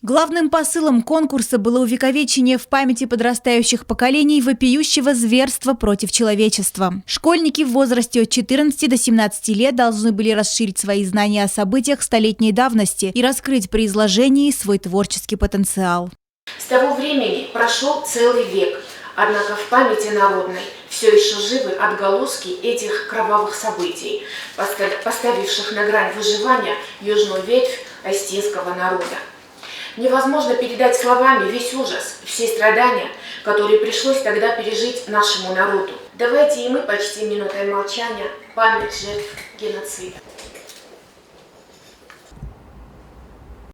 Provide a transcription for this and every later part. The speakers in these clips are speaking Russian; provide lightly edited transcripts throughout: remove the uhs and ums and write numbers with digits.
Главным посылом конкурса было увековечение в памяти подрастающих поколений вопиющего зверства против человечества. Школьники в возрасте от 14 до 17 лет должны были расширить свои знания о событиях столетней давности и раскрыть при изложении свой творческий потенциал. С того времени прошел целый век, однако в памяти народной все еще живы отголоски этих кровавых событий, поставивших на грань выживания южную ветвь остинского народа. Невозможно передать словами весь ужас, все страдания, которые пришлось тогда пережить нашему народу. Давайте и мы почтим минутой молчания память жертв геноцида.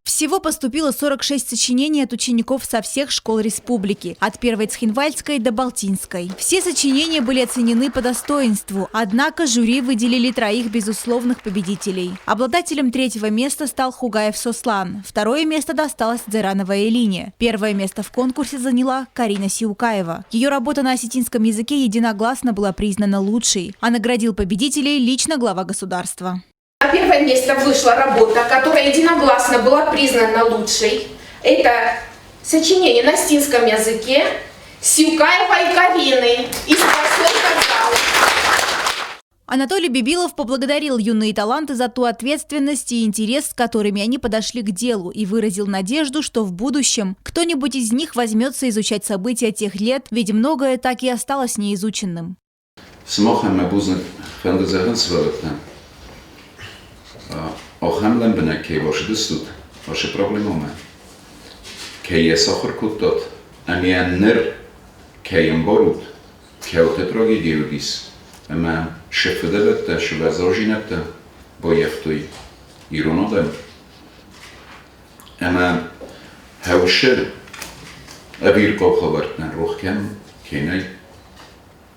Всего поступило 46 сочинений от учеников со всех школ республики, от Первой Цхинвальской до Балтинской. Все сочинения были оценены по достоинству, однако жюри выделили 3 безусловных победителей. Обладателем 3-го места стал Хугаев Сослан, 2-е место досталось Дзерановой Элине, 1-е место в конкурсе заняла Карина Сиукаева. Ее работа на осетинском языке единогласно была признана лучшей, а наградил победителей лично глава государства. На 1-е место вышла работа, которая единогласно была признана лучшей. Это сочинение на остинском языке Сиукаева и Карины из поселка Зал. Анатолий Бибилов поблагодарил юные таланты за ту ответственность и интерес, с которыми они подошли к делу, и выразил надежду, что в будущем кто-нибудь из них возьмется изучать события тех лет, ведь многое так и осталось неизученным. Охамлен бенекей ваше дестут, ваше проблемоме. Кей есохор кутот, амиан нер, кеем борут, кеоте трагедиюдис, ама шефеделетте, шевазожинетте, боефтуй, иронодем. Ама хаушер, авирко ховартнен рохкем, кеней,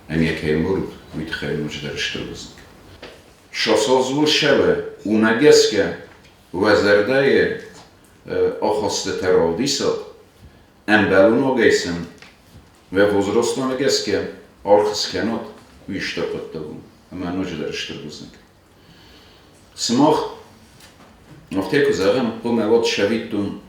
амия кеем борут, витхай муждарштурбузник. Шосозвул шеве унагеске вазердае охосте теродисо эмбелуногесен ве возростонагеске орхскенот виштопоттагу аманождарштурбузник. Смох нохтеку загам помелот шавитун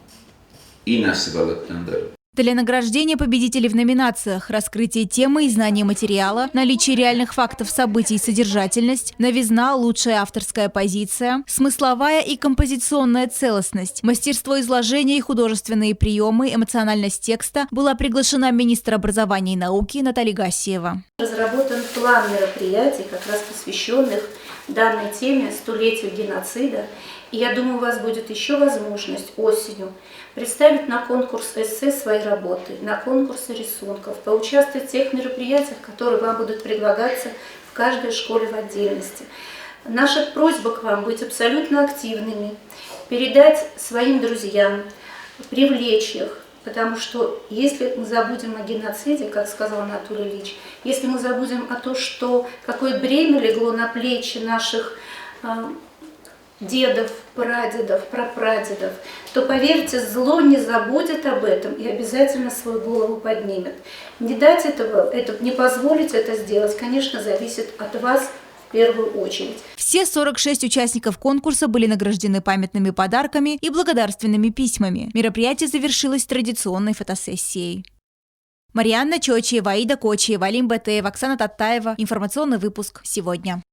и насвалаттендер. Для награждения победителей в номинациях «Раскрытие темы и знание материала», «Наличие реальных фактов событий и содержательность», «Новизна, лучшая авторская позиция», «Смысловая и композиционная целостность», «Мастерство изложения и художественные приемы», «Эмоциональность текста» была приглашена министр образования и науки Наталья Гасиева. Разработан план мероприятий, как раз посвященных данной теме столетию геноцида. И я думаю, у вас будет еще возможность осенью представить на конкурс эссе свои работы, на конкурсы рисунков, поучаствовать в тех мероприятиях, которые вам будут предлагаться в каждой школе в отдельности. Наша просьба к вам быть абсолютно активными, передать своим друзьям, привлечь их. Потому что если мы забудем о геноциде, как сказал Анатолий Ильич, если мы забудем о том, что какое бремя легло на плечи наших дедов, прадедов, прапрадедов, то, поверьте, зло не забудет об этом и обязательно свою голову поднимет. Не дать этого, не позволить это сделать, конечно, зависит от вас в первую очередь. Все 46 участников конкурса были награждены памятными подарками и благодарственными письмами. Мероприятие завершилось традиционной фотосессией. Марианна Чочиева, Аида Кочиева, Алим Бетеева, Оксана Таттаева. Информационный выпуск сегодня.